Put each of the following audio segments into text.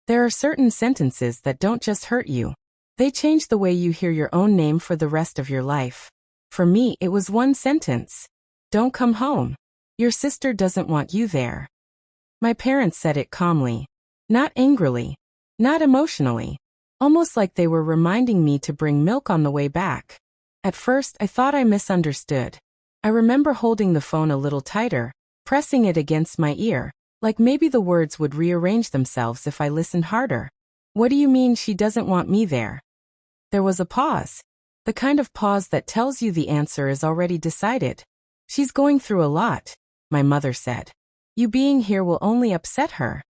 There are certain sentences that don't just hurt you. They change the way you hear your own name for the rest of your life. For me, it was one sentence. Don't come home. Your sister doesn't want you there. My parents said it calmly. Not angrily. Not emotionally. Almost like they were reminding me to bring milk on the way back. At first, I thought I misunderstood. I remember holding the phone a little tighter, pressing it against my ear, like maybe the words would rearrange themselves if I listened harder. What do you mean she doesn't want me there? There was a pause. The kind of pause that tells you the answer is already decided. She's going through a lot, my mother said. You being here will only upset her.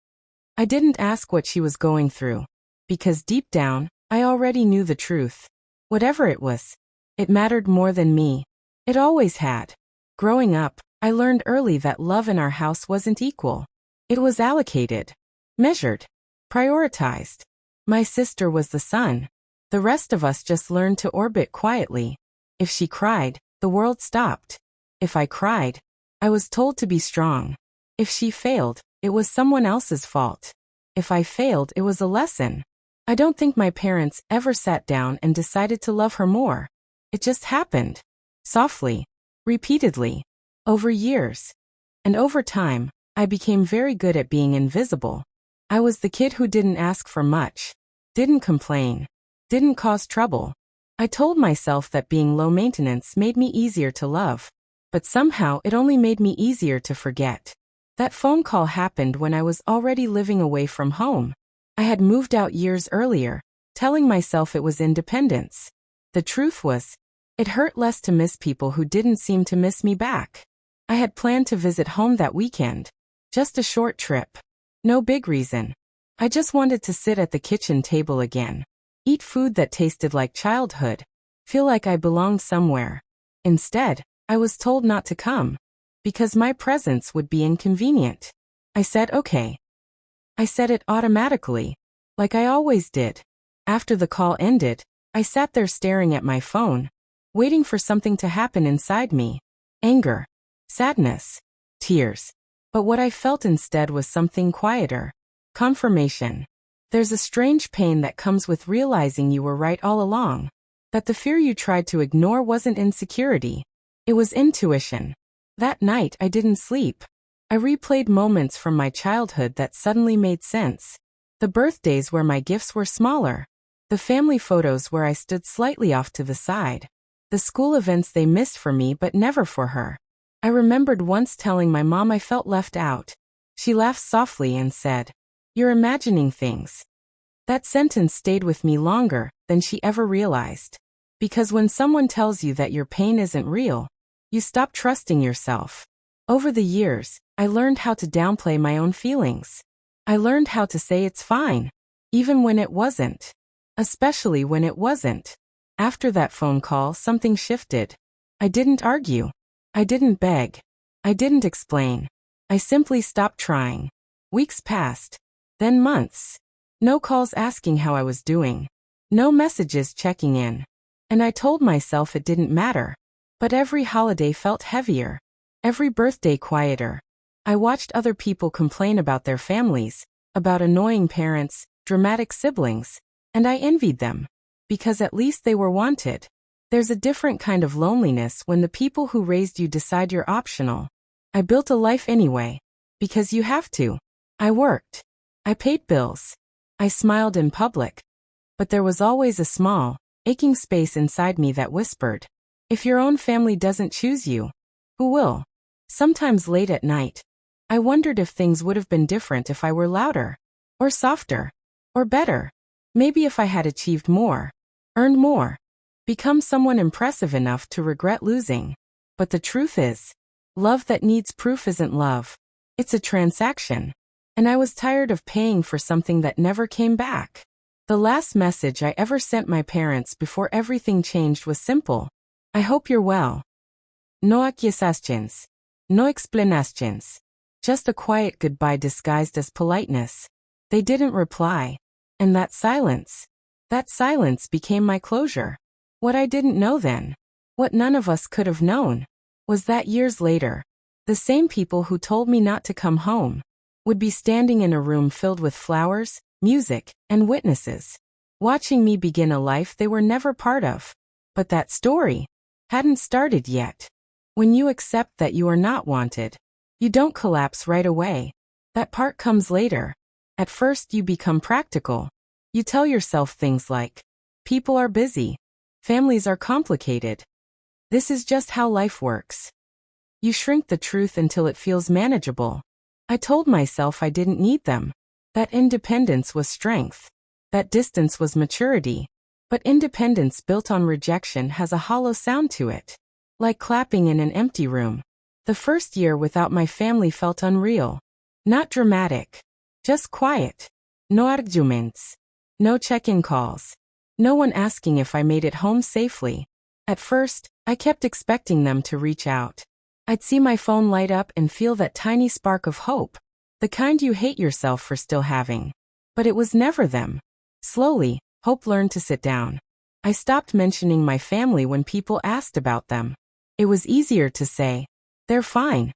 I didn't ask what she was going through, because deep down, I already knew the truth. Whatever it was, it mattered more than me. It always had. Growing up, I learned early that love in our house wasn't equal. It was allocated, measured, prioritized. My sister was the sun. The rest of us just learned to orbit quietly. If she cried, the world stopped. If I cried, I was told to be strong. If she failed, it was someone else's fault. If I failed, it was a lesson. I don't think my parents ever sat down and decided to love her more. It just happened. Softly. Repeatedly. Over years. And over time, I became very good at being invisible. I was the kid who didn't ask for much. Didn't complain. Didn't cause trouble. I told myself that being low maintenance made me easier to love. But somehow it only made me easier to forget. That phone call happened when I was already living away from home. I had moved out years earlier, telling myself it was independence. The truth was, it hurt less to miss people who didn't seem to miss me back. I had planned to visit home that weekend. Just a short trip. No big reason. I just wanted to sit at the kitchen table again. Eat food that tasted like childhood. Feel like I belonged somewhere. Instead, I was told not to come. Because my presence would be inconvenient. I said okay. I said it automatically. Like I always did. After the call ended, I sat there staring at my phone. Waiting for something to happen inside me. Anger. Sadness. Tears. But what I felt instead was something quieter. Confirmation. There's a strange pain that comes with realizing you were right all along. That the fear you tried to ignore wasn't insecurity. It was intuition. That night I didn't sleep. I replayed moments from my childhood that suddenly made sense. The birthdays where my gifts were smaller. The family photos where I stood slightly off to the side. The school events they missed for me but never for her. I remembered once telling my mom I felt left out. She laughed softly and said, "You're imagining things." That sentence stayed with me longer than she ever realized. Because when someone tells you that your pain isn't real, you stop trusting yourself. Over the years, I learned how to downplay my own feelings. I learned how to say it's fine, even when it wasn't. Especially when it wasn't. After that phone call, something shifted. I didn't argue. I didn't beg. I didn't explain. I simply stopped trying. Weeks passed. Then months. No calls asking how I was doing. No messages checking in. And I told myself it didn't matter. But every holiday felt heavier. Every birthday quieter. I watched other people complain about their families, about annoying parents, dramatic siblings, and I envied them. Because at least they were wanted. There's a different kind of loneliness when the people who raised you decide you're optional. I built a life anyway. Because you have to. I worked. I paid bills. I smiled in public. But there was always a small, aching space inside me that whispered, if your own family doesn't choose you, who will? Sometimes late at night, I wondered if things would have been different if I were louder, or softer, or better. Maybe if I had achieved more, earned more, become someone impressive enough to regret losing. But the truth is, love that needs proof isn't love. It's a transaction. And I was tired of paying for something that never came back. The last message I ever sent my parents before everything changed was simple. I hope you're well. No acquiescence. No explanations. Just a quiet goodbye disguised as politeness. They didn't reply. And that silence became my closure. What I didn't know then, what none of us could have known, was that years later, the same people who told me not to come home would be standing in a room filled with flowers, music, and witnesses, watching me begin a life they were never part of. But that story hadn't started yet. When you accept that you are not wanted, you don't collapse right away. That part comes later. At first you become practical. You tell yourself things like, people are busy. Families are complicated. This is just how life works. You shrink the truth until it feels manageable. I told myself I didn't need them. That independence was strength. That distance was maturity. But independence built on rejection has a hollow sound to it. Like clapping in an empty room. The first year without my family felt unreal. Not dramatic. Just quiet. No arguments. No check-in calls. No one asking if I made it home safely. At first, I kept expecting them to reach out. I'd see my phone light up and feel that tiny spark of hope. The kind you hate yourself for still having. But it was never them. Slowly, hope learned to sit down. I stopped mentioning my family when people asked about them. It was easier to say, they're fine.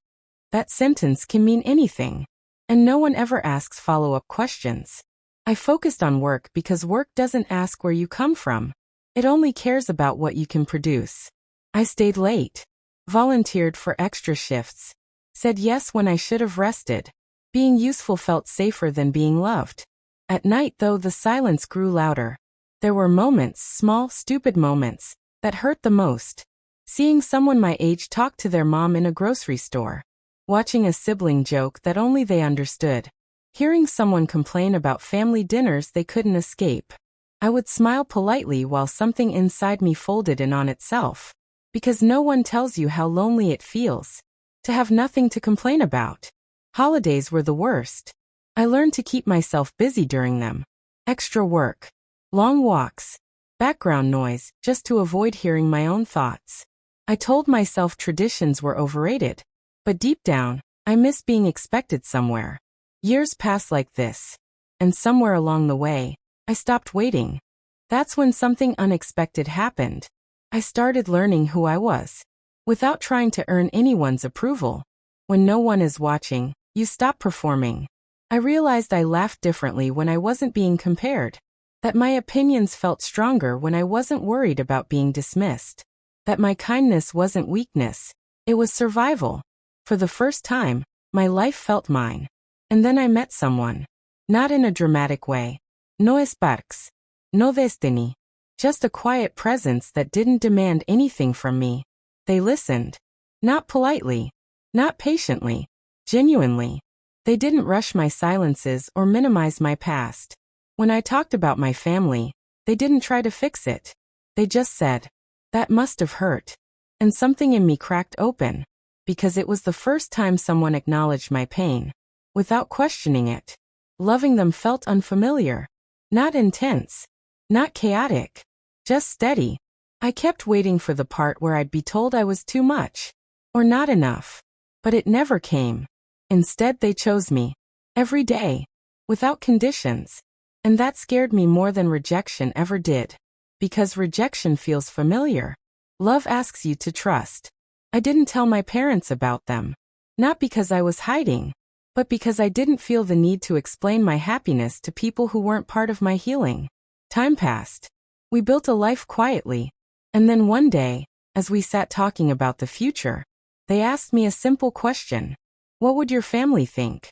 That sentence can mean anything. And no one ever asks follow-up questions. I focused on work because work doesn't ask where you come from. It only cares about what you can produce. I stayed late. Volunteered for extra shifts. Said yes when I should have rested. Being useful felt safer than being loved. At night, though, the silence grew louder. There were moments, small, stupid moments, that hurt the most. Seeing someone my age talk to their mom in a grocery store. Watching a sibling joke that only they understood. Hearing someone complain about family dinners they couldn't escape. I would smile politely while something inside me folded in on itself. Because no one tells you how lonely it feels. To have nothing to complain about. Holidays were the worst. I learned to keep myself busy during them. Extra work. Long walks. Background noise, just to avoid hearing my own thoughts. I told myself traditions were overrated. But deep down, I miss being expected somewhere. Years passed like this. And somewhere along the way, I stopped waiting. That's when something unexpected happened. I started learning who I was. Without trying to earn anyone's approval. When no one is watching, you stop performing. I realized I laughed differently when I wasn't being compared. That my opinions felt stronger when I wasn't worried about being dismissed. That my kindness wasn't weakness. It was survival. For the first time, my life felt mine. And then I met someone. Not in a dramatic way. No sparks. No destiny. Just a quiet presence that didn't demand anything from me. They listened. Not politely. Not patiently. Genuinely. They didn't rush my silences or minimize my past. When I talked about my family, they didn't try to fix it. They just said, that must have hurt. And something in me cracked open. Because it was the first time someone acknowledged my pain. Without questioning it. Loving them felt unfamiliar. Not intense. Not chaotic. Just steady. I kept waiting for the part where I'd be told I was too much. Or not enough. But it never came. Instead they chose me. Every day. Without conditions. And that scared me more than rejection ever did. Because rejection feels familiar. Love asks you to trust. I didn't tell my parents about them. Not because I was hiding. But because I didn't feel the need to explain my happiness to people who weren't part of my healing. Time passed. We built a life quietly. And then one day, as we sat talking about the future, they asked me a simple question. What would your family think?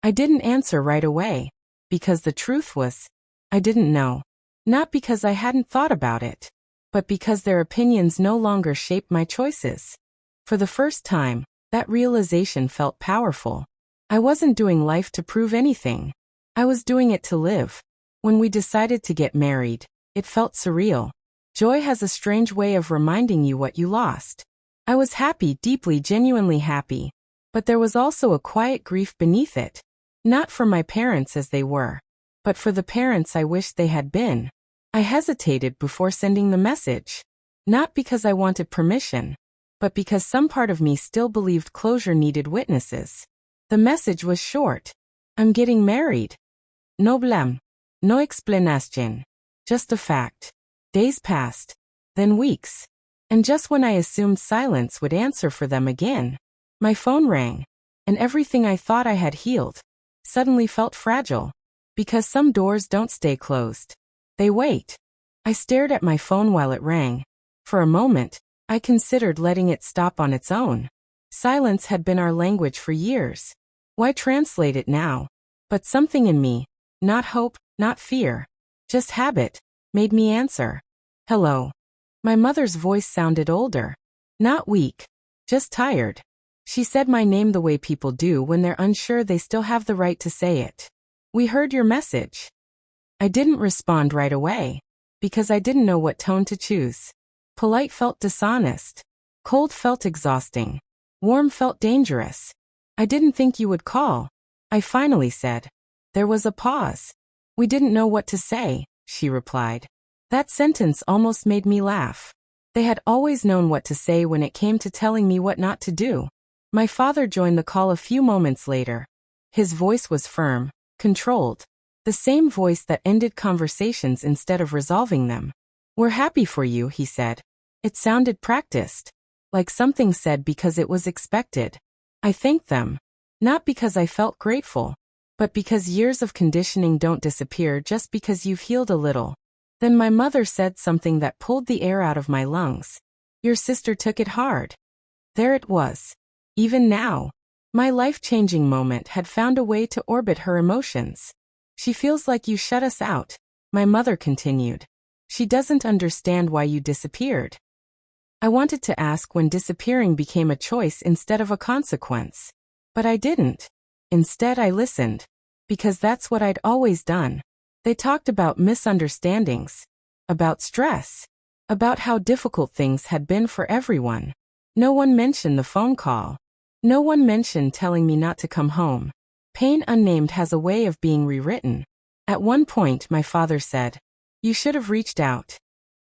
I didn't answer right away. Because the truth was, I didn't know. Not because I hadn't thought about it. But because their opinions no longer shaped my choices. For the first time, that realization felt powerful. I wasn't doing life to prove anything. I was doing it to live. When we decided to get married, it felt surreal. Joy has a strange way of reminding you what you lost. I was happy, deeply, genuinely happy. But there was also a quiet grief beneath it. Not for my parents as they were, but for the parents I wished they had been. I hesitated before sending the message. Not because I wanted permission, but because some part of me still believed closure needed witnesses. The message was short. I'm getting married. No blame. No explanation. Just a fact. Days passed. Then weeks. And just when I assumed silence would answer for them again, my phone rang. And everything I thought I had healed suddenly felt fragile. Because some doors don't stay closed. They wait. I stared at my phone while it rang. For a moment, I considered letting it stop on its own. Silence had been our language for years. Why translate it now? But something in me, not hope, not fear, just habit, made me answer. Hello. My mother's voice sounded older. Not weak. Just tired. She said my name the way people do when they're unsure they still have the right to say it. We heard your message. I didn't respond right away, because I didn't know what tone to choose. Polite felt dishonest. Cold felt exhausting. Warm felt dangerous. I didn't think you would call, I finally said. There was a pause. We didn't know what to say, she replied. That sentence almost made me laugh. They had always known what to say when it came to telling me what not to do. My father joined the call a few moments later. His voice was firm, controlled. The same voice that ended conversations instead of resolving them. We're happy for you, he said. It sounded practiced. Like something said because it was expected. I thanked them. Not because I felt grateful, but because years of conditioning don't disappear just because you've healed a little. Then my mother said something that pulled the air out of my lungs. Your sister took it hard. There it was. Even now, my life-changing moment had found a way to orbit her emotions. She feels like you shut us out, my mother continued. She doesn't understand why you disappeared. I wanted to ask when disappearing became a choice instead of a consequence. But I didn't. Instead, I listened. Because that's what I'd always done. They talked about misunderstandings, about stress, about how difficult things had been for everyone. No one mentioned the phone call. No one mentioned telling me not to come home. Pain unnamed has a way of being rewritten. At one point, my father said, "You should have reached out."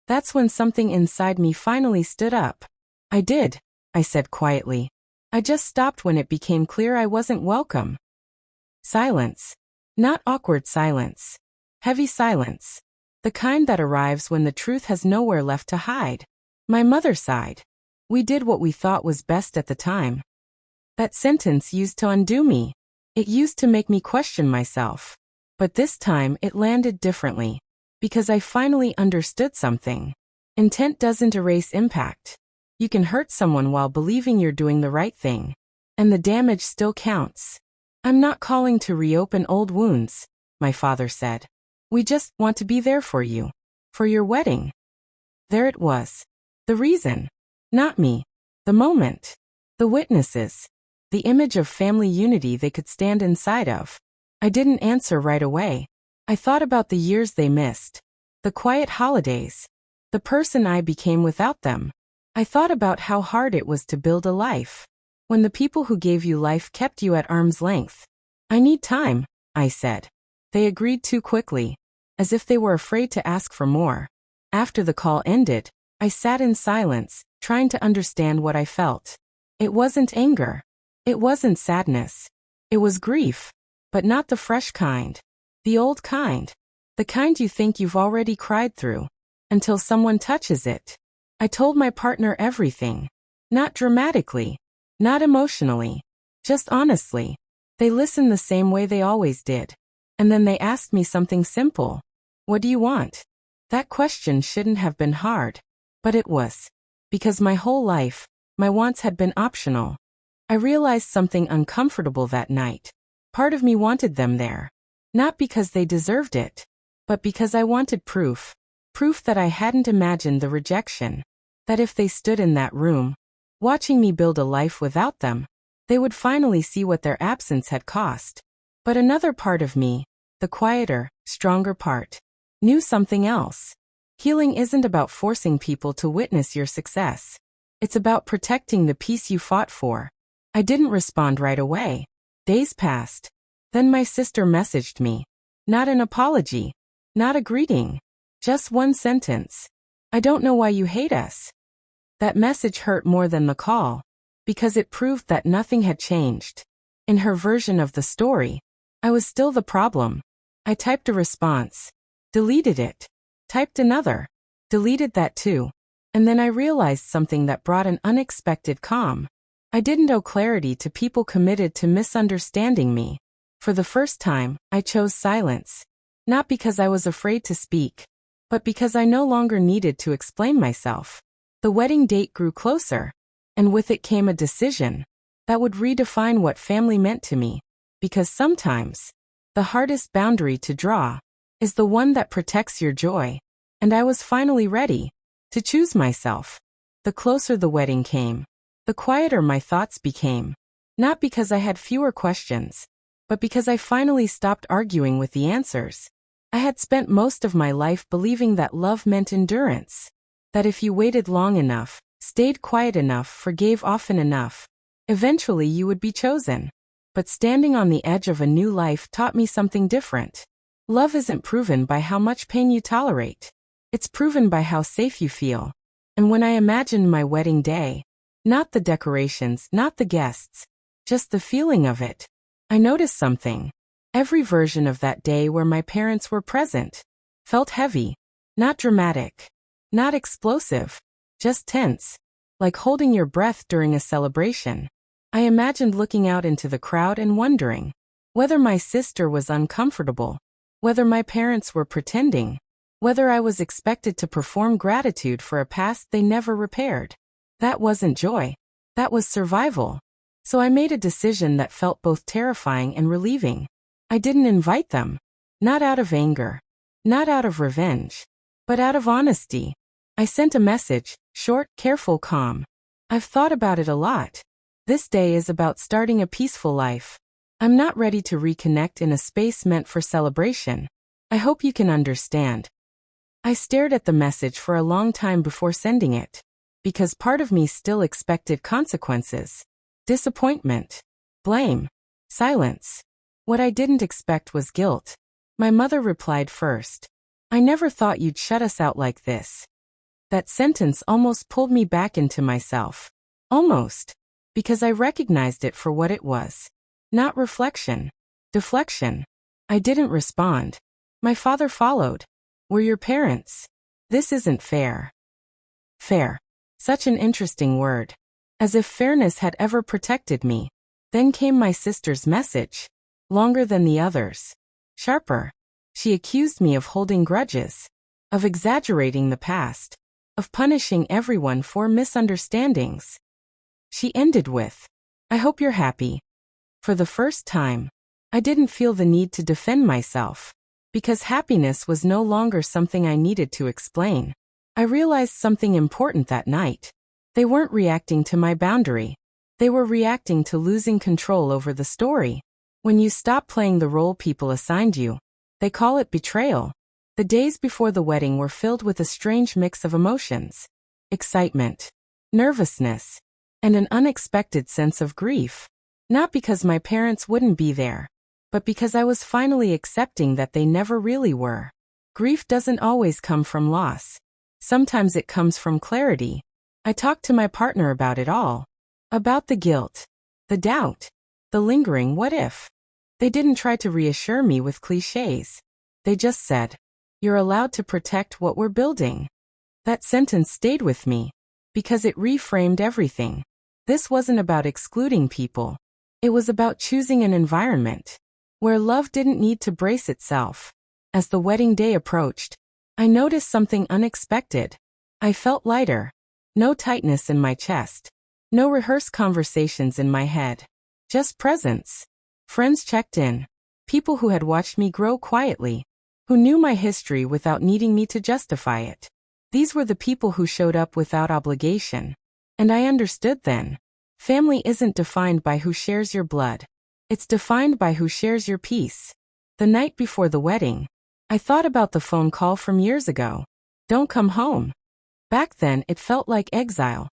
That's when something inside me finally stood up. I did, I said quietly. I just stopped when it became clear I wasn't welcome. Silence. Not awkward silence. Heavy silence. The kind that arrives when the truth has nowhere left to hide. My mother sighed. We did what we thought was best at the time. That sentence used to undo me. It used to make me question myself. But this time it landed differently. Because I finally understood something. Intent doesn't erase impact. You can hurt someone while believing you're doing the right thing. And the damage still counts. I'm not calling to reopen old wounds, my father said. We just want to be there for you. For your wedding. There it was. The reason. Not me. The moment. The witnesses. The image of family unity they could stand inside of. I didn't answer right away. I thought about the years they missed. The quiet holidays. The person I became without them. I thought about how hard it was to build a life. When the people who gave you life kept you at arm's length. I need time, I said. They agreed too quickly. As if they were afraid to ask for more. After the call ended, I sat in silence, trying to understand what I felt. It wasn't anger. It wasn't sadness. It was grief. But not the fresh kind. The old kind. The kind you think you've already cried through. Until someone touches it. I told my partner everything. Not dramatically. Not emotionally. Just honestly. They listened the same way they always did. And then they asked me something simple. What do you want? That question shouldn't have been hard. But it was. Because my whole life, my wants had been optional. I realized something uncomfortable that night. Part of me wanted them there. Not because they deserved it. But because I wanted proof. Proof that I hadn't imagined the rejection. That if they stood in that room, watching me build a life without them, they would finally see what their absence had cost. But another part of me, the quieter, stronger part, knew something else. Healing isn't about forcing people to witness your success. It's about protecting the peace you fought for. I didn't respond right away. Days passed. Then my sister messaged me. Not an apology. Not a greeting. Just one sentence. I don't know why you hate us. That message hurt more than the call. Because it proved that nothing had changed. In her version of the story, I was still the problem. I typed a response. Deleted it. Typed another. Deleted that too. And then I realized something that brought an unexpected calm. I didn't owe clarity to people committed to misunderstanding me. For the first time, I chose silence. Not because I was afraid to speak, but because I no longer needed to explain myself. The wedding date grew closer, and with it came a decision that would redefine what family meant to me, because sometimes, the hardest boundary to draw is the one that protects your joy, and I was finally ready to choose myself. The closer the wedding came, the quieter my thoughts became, not because I had fewer questions, but because I finally stopped arguing with the answers. I had spent most of my life believing that love meant endurance, that if you waited long enough, stayed quiet enough, forgave often enough, eventually you would be chosen. But standing on the edge of a new life taught me something different. Love isn't proven by how much pain you tolerate. It's proven by how safe you feel. And when I imagined my wedding day, not the decorations, not the guests, just the feeling of it, I noticed something. Every version of that day where my parents were present felt heavy, not dramatic, not explosive, just tense, like holding your breath during a celebration. I imagined looking out into the crowd and wondering whether my sister was uncomfortable, whether my parents were pretending, whether I was expected to perform gratitude for a past they never repaired. That wasn't joy. That was survival. So I made a decision that felt both terrifying and relieving. I didn't invite them. Not out of anger. Not out of revenge. But out of honesty. I sent a message, short, careful, calm. I've thought about it a lot. This day is about starting a peaceful life. I'm not ready to reconnect in a space meant for celebration. I hope you can understand. I stared at the message for a long time before sending it, because part of me still expected consequences. Disappointment. Blame. Silence. What I didn't expect was guilt. My mother replied first. I never thought you'd shut us out like this. That sentence almost pulled me back into myself. Almost. Because I recognized it for what it was. Not reflection. Deflection. I didn't respond. My father followed. We're your parents. This isn't fair. Fair. Such an interesting word. As if fairness had ever protected me. Then came my sister's message. Longer than the others. Sharper. She accused me of holding grudges. Of exaggerating the past. Of punishing everyone for misunderstandings. She ended with, I hope you're happy. For the first time, I didn't feel the need to defend myself. Because happiness was no longer something I needed to explain. I realized something important that night. They weren't reacting to my boundary. They were reacting to losing control over the story. When you stop playing the role people assigned you, they call it betrayal. The days before the wedding were filled with a strange mix of emotions. Excitement. Nervousness. And an unexpected sense of grief. Not because my parents wouldn't be there, but because I was finally accepting that they never really were. Grief doesn't always come from loss. Sometimes it comes from clarity. I talked to my partner about it all. About the guilt, the doubt, the lingering what if. They didn't try to reassure me with cliches. They just said, you're allowed to protect what we're building. That sentence stayed with me, because it reframed everything. This wasn't about excluding people. It was about choosing an environment where love didn't need to brace itself. As the wedding day approached, I noticed something unexpected. I felt lighter. No tightness in my chest. No rehearsed conversations in my head. Just presence. Friends checked in. People who had watched me grow quietly. Who knew my history without needing me to justify it. These were the people who showed up without obligation. And I understood then. Family isn't defined by who shares your blood. It's defined by who shares your peace. The night before the wedding, I thought about the phone call from years ago. Don't come home. Back then it felt like exile.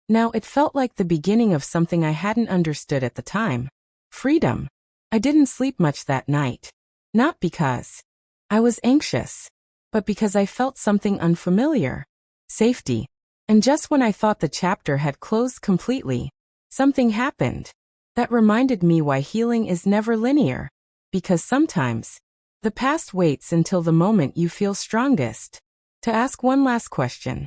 Now it felt like the beginning of something I hadn't understood at the time. Freedom. I didn't sleep much that night. Not because I was anxious, but because I felt something unfamiliar. Safety. And just when I thought the chapter had closed completely, something happened that reminded me why healing is never linear. Because sometimes, the past waits until the moment you feel strongest. To ask one last question.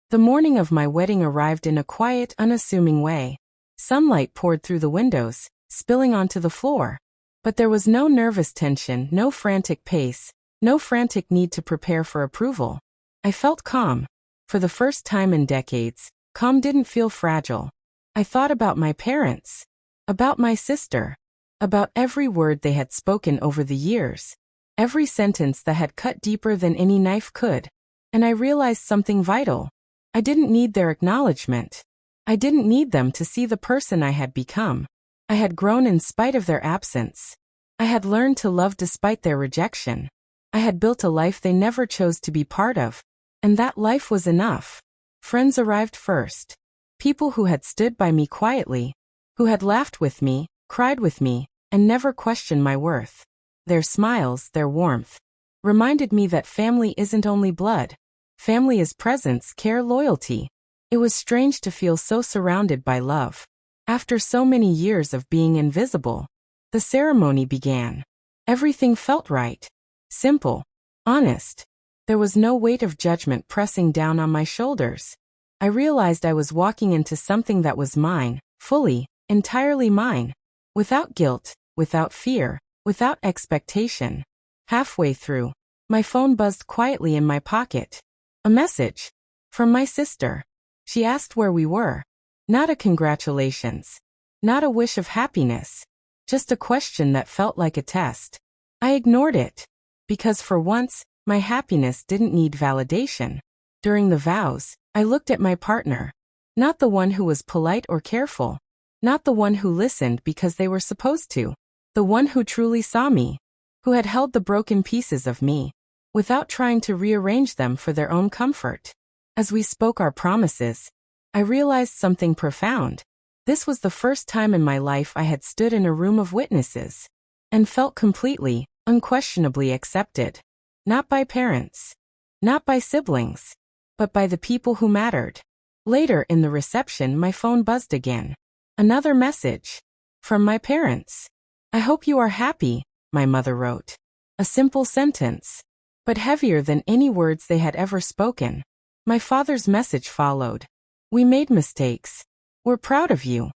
The morning of my wedding arrived in a quiet, unassuming way. Sunlight poured through the windows, spilling onto the floor. But there was no nervous tension, no frantic pace, no frantic need to prepare for approval. I felt calm. For the first time in decades, calm didn't feel fragile. I thought about my parents, about my sister, about every word they had spoken over the years, every sentence that had cut deeper than any knife could. And I realized something vital. I didn't need their acknowledgement. I didn't need them to see the person I had become. I had grown in spite of their absence. I had learned to love despite their rejection. I had built a life they never chose to be part of. And that life was enough. Friends arrived first. People who had stood by me quietly, who had laughed with me, cried with me, and never questioned my worth. Their smiles, their warmth, reminded me that family isn't only blood. Family is presence, care, loyalty. It was strange to feel so surrounded by love. After so many years of being invisible, the ceremony began. Everything felt right. Simple. Honest. There was no weight of judgment pressing down on my shoulders. I realized I was walking into something that was mine, fully, entirely mine. Without guilt, without fear, without expectation. Halfway through, my phone buzzed quietly in my pocket. A message. From my sister. She asked where we were. Not a congratulations. Not a wish of happiness. Just a question that felt like a test. I ignored it. Because for once, my happiness didn't need validation. During the vows, I looked at my partner. Not the one who was polite or careful. Not the one who listened because they were supposed to. The one who truly saw me. Who had held the broken pieces of me, without trying to rearrange them for their own comfort. As we spoke our promises, I realized something profound. This was the first time in my life I had stood in a room of witnesses and felt completely, unquestionably accepted. Not by parents, not by siblings, but by the people who mattered. Later in the reception, my phone buzzed again. Another message. From my parents. I hope you are happy, my mother wrote. A simple sentence, but heavier than any words they had ever spoken. My father's message followed. We made mistakes. We're proud of you.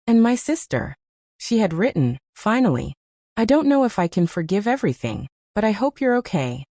And my sister. She had written, finally. I don't know if I can forgive everything, but I hope you're okay.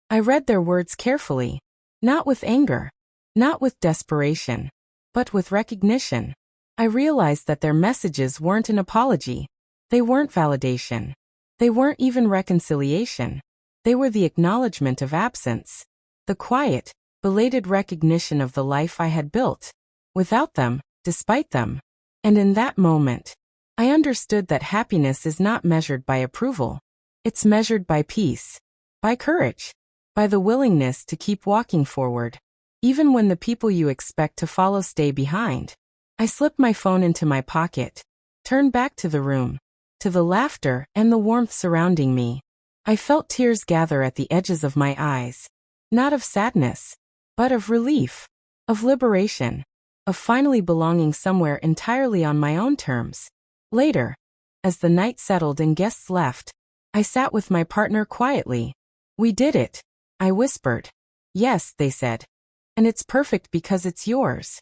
I read their words carefully. Not with anger. Not with desperation. But with recognition. I realized that their messages weren't an apology. They weren't validation. They weren't even reconciliation. They were the acknowledgement of absence. The quiet, belated recognition of the life I had built. Without them, despite them. And in that moment, I understood that happiness is not measured by approval. It's measured by peace. By courage. By the willingness to keep walking forward. Even when the people you expect to follow stay behind. I slipped my phone into my pocket. Turned back to the room. To the laughter and the warmth surrounding me. I felt tears gather at the edges of my eyes. Not of sadness, but of relief. Of liberation. Of finally belonging somewhere entirely on my own terms. Later, as the night settled and guests left, I sat with my partner quietly. We did it, I whispered. Yes, they said. And it's perfect because it's yours.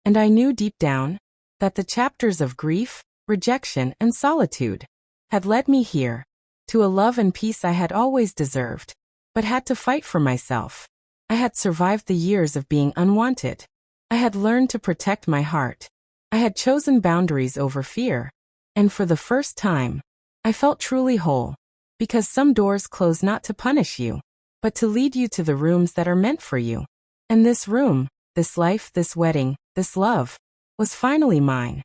And I knew deep down that the chapters of grief, rejection, and solitude had led me here, to a love and peace I had always deserved, but had to fight for myself. I had survived the years of being unwanted. I had learned to protect my heart. I had chosen boundaries over fear. And for the first time, I felt truly whole. Because some doors close not to punish you, but to lead you to the rooms that are meant for you. And this room, this life, this wedding, this love, was finally mine.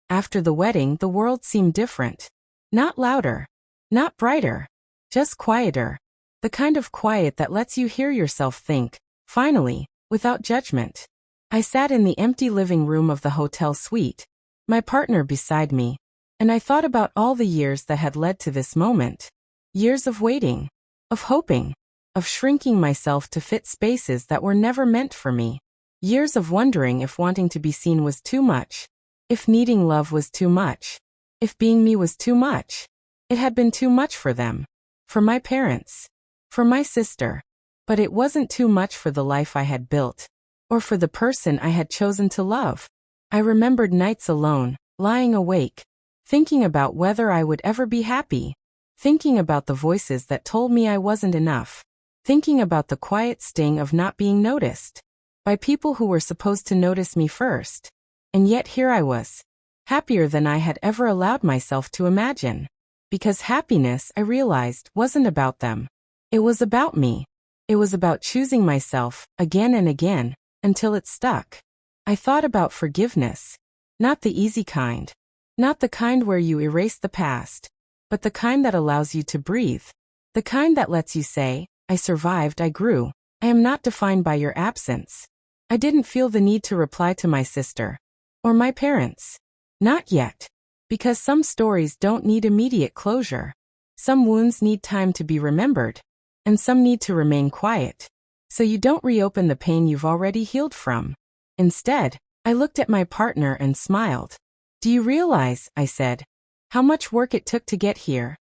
After the wedding, the world seemed different. Not louder. Not brighter. Just quieter. The kind of quiet that lets you hear yourself think, finally, without judgment. I sat in the empty living room of the hotel suite, my partner beside me, and I thought about all the years that had led to this moment. Years of waiting, of hoping, of shrinking myself to fit spaces that were never meant for me. Years of wondering if wanting to be seen was too much, if needing love was too much, if being me was too much. It had been too much for them, for my parents, for my sister, but it wasn't too much for the life I had built, or for the person I had chosen to love. I remembered nights alone, lying awake, thinking about whether I would ever be happy, thinking about the voices that told me I wasn't enough, thinking about the quiet sting of not being noticed by people who were supposed to notice me first. And yet here I was, happier than I had ever allowed myself to imagine. Because happiness, I realized, wasn't about them. It was about me. It was about choosing myself, again and again, until it stuck. I thought about forgiveness. Not the easy kind. Not the kind where you erase the past, but the kind that allows you to breathe. The kind that lets you say, I survived, I grew. I am not defined by your absence. I didn't feel the need to reply to my sister. Or my parents. Not yet. Because some stories don't need immediate closure. Some wounds need time to be remembered. And some need to remain quiet. So you don't reopen the pain you've already healed from. Instead, I looked at my partner and smiled. Do you realize, I said, how much work it took to get here?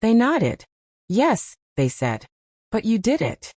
They nodded. Yes, they said. But you did it.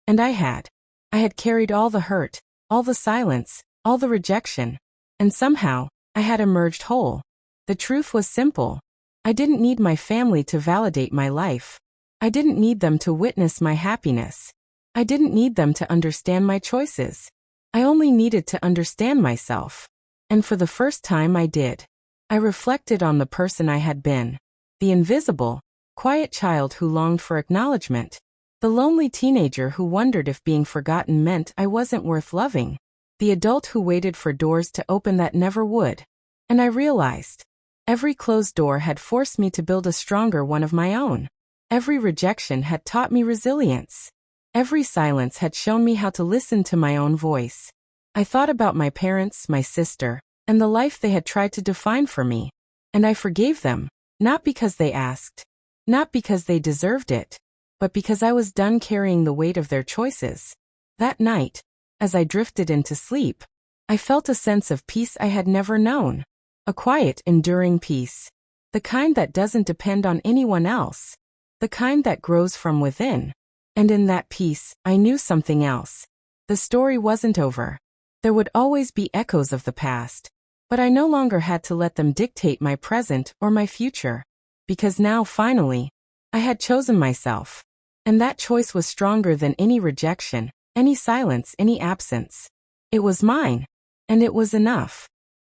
And I had. I had carried all the hurt, all the silence, all the rejection. And somehow, I had emerged whole. The truth was simple. I didn't need my family to validate my life. I didn't need them to witness my happiness. I didn't need them to understand my choices. I only needed to understand myself. And for the first time I did. I reflected on the person I had been. The invisible, quiet child who longed for acknowledgement. The lonely teenager who wondered if being forgotten meant I wasn't worth loving. The adult who waited for doors to open that never would. And I realized, every closed door had forced me to build a stronger one of my own. Every rejection had taught me resilience. Every silence had shown me how to listen to my own voice. I thought about my parents, my sister, and the life they had tried to define for me. And I forgave them, not because they asked, not because they deserved it, but because I was done carrying the weight of their choices. That night, as I drifted into sleep, I felt a sense of peace I had never known. A quiet, enduring peace. The kind that doesn't depend on anyone else. The kind that grows from within. And in that peace, I knew something else. The story wasn't over. There would always be echoes of the past. But I no longer had to let them dictate my present or my future. Because now, finally, I had chosen myself. And that choice was stronger than any rejection, any silence, any absence. It was mine. And it was enough.